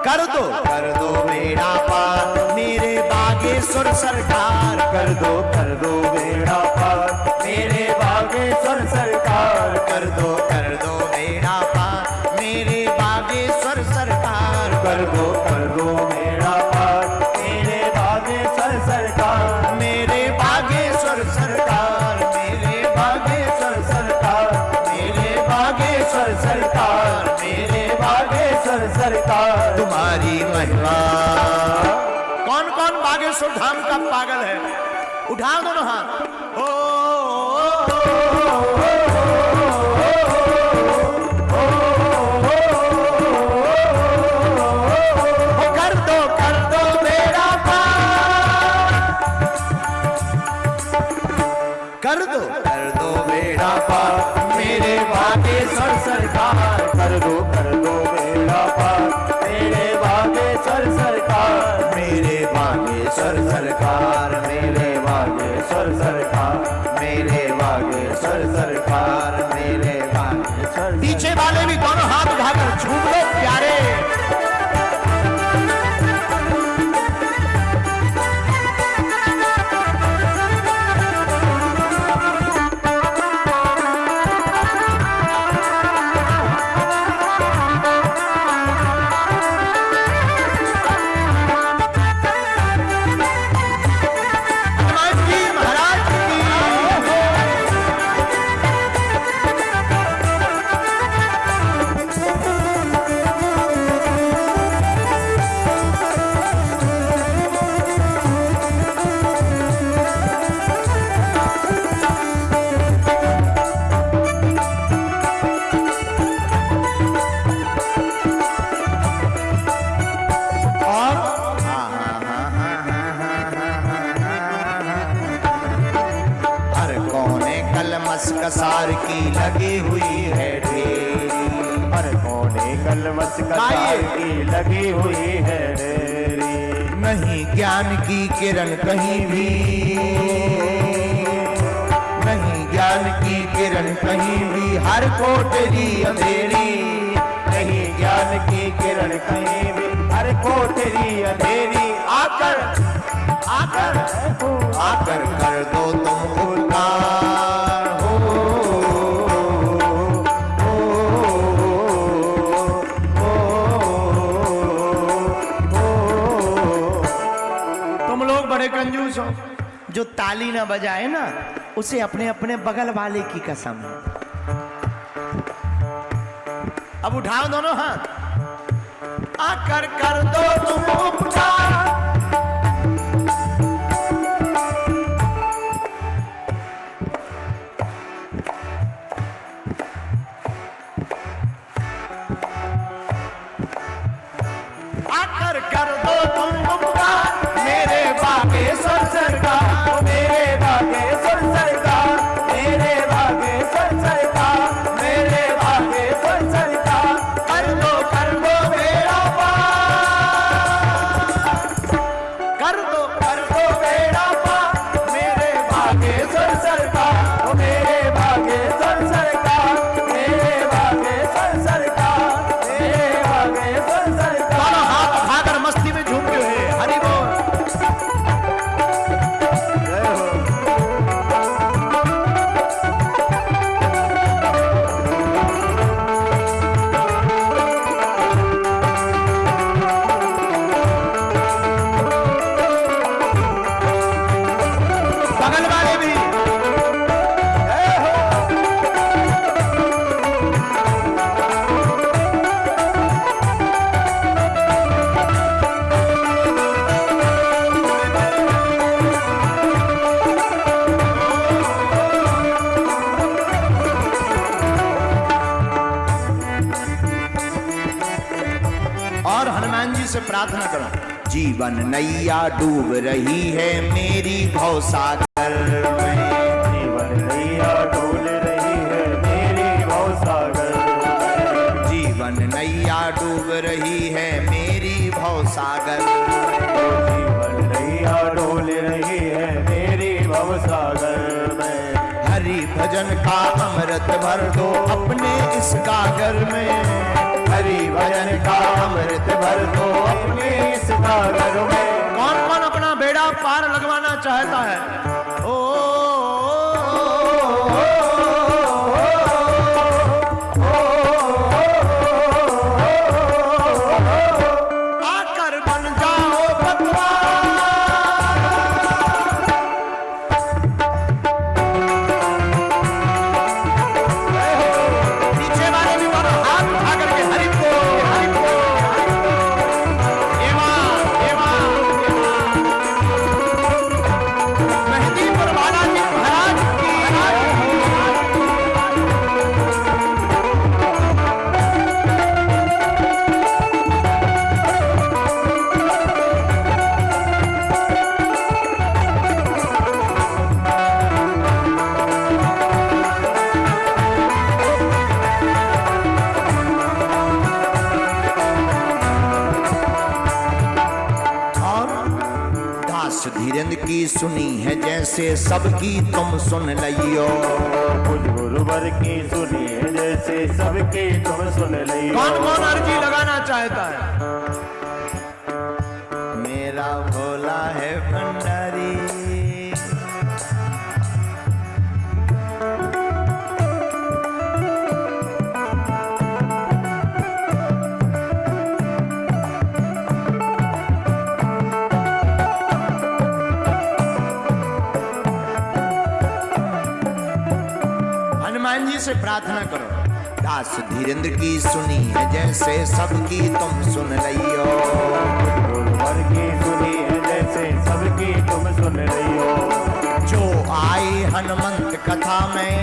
कर दो बेड़ा पार मेरे बागेश्वर सरकार, कर दो बेड़ा पार मेरे बागेश्वर सरकार, कर दो बेड़ा पार मेरे बागेश्वर सरकार, कर दो बेड़ा पार मेरे बागेश्वर सरकार, मेरे बागेश्वर सरकार, मेरे बागेश्वर सरकार, मेरे बागेश्वर सरकार, मेरे बागेश्वर सरकार। तुम्हारी महिमा। कौन कौन बागेश्वर धाम का पागल है? उठाओ दोनों हाथ। कर दो बेड़ा पार, कर दो बेड़ा पार मेरे बागेश्वर सरकार, कर दो बेड़ा पार मेरे बागेश्वर सरकार, मेरे बागेश्वर सरकार, मेरे बागेश्वर सरकार, मेरे बागेश्वर सरकार, मेरे बागेश्वर। पीछे वाले भी दोनों हाथ उठाकर झूम लो प्यारे। कसार की लगी हुई है ढेरी, हर कोने कलमस कसार की लगी हुई है ढेरी, नहीं ज्ञान की किरण कहीं भी, नहीं ज्ञान की किरण कहीं भी, हर कोठरी अंधेरी, नहीं ज्ञान की किरण कहीं भी, हर कोठरी अंधेरी। आकर आकर आकर कर दो तुम उद्धार हो, तुम लोग बड़े कंजूस हो। जो ताली ना बजाए ना उसे अपने अपने बगल वाले की कसम है। अब उठाओ दोनों हाथ। आकर कर दो तुम उपकार, आकर कर दो तुम उपकार मेरे बागेश्वर सरकार, मेरे बागेश्वर सरकार, मेरे बागेश्वर सरकार, मेरे बागेश्वर सरकार, कर दो बेड़ा पार, कर दो बेड़ा पार मेरे बागेश्वर सरकार, मेरे बागेश्वर सरकार, मेरे बागेश्वर सरकार, मेरे बागेश्वर सरकार। दोनों हाथ उठाकर मस्ती में झूमते हुए हरि बोल। बगल वाले भी और हनुमान जी से प्रार्थना करो। जीवन नैया डूब रही है मेरी भवसागर में, जीवन नैया डोल रही है मेरी भवसागर, जीवन नैया डूब रही है मेरी भवसागर, जीवन नैया डोल रही है मेरी भवसागर में। हरि भजन का अमृत भर दो अपने इस गागर में, हरि भजन का अमृत भर दो अपने इस सागर में। कौन कौन अपना बेड़ा पार लगवाना चाहता है? ओ आकर बन जाओ पतवार। पीछे वाले भी दोनों हाथ उठा करके हरि बोल, हरि बोल, हरि बोल। देवा, देवा, देवा। मेहंदीपुर बालाजी महाराज की और दास धीरेन्द्र की सुनी है जैसे सबकी तुम सुन लियो। कुछ गुरुवर की सुनिए जैसे सबकी तुम सुन लियो। कौन कौन अर्जी लगाना चाहता है? मेरा भोला है भंडारी, हनुमान जी से प्रार्थना करो। दास धीरेन्द्र की सुनी है जैसे सबकी तुम सुन लियो। गुरुवर की सुनिए जैसे सबकी तुम सुन लियो। जो आई हनुमंत कथा में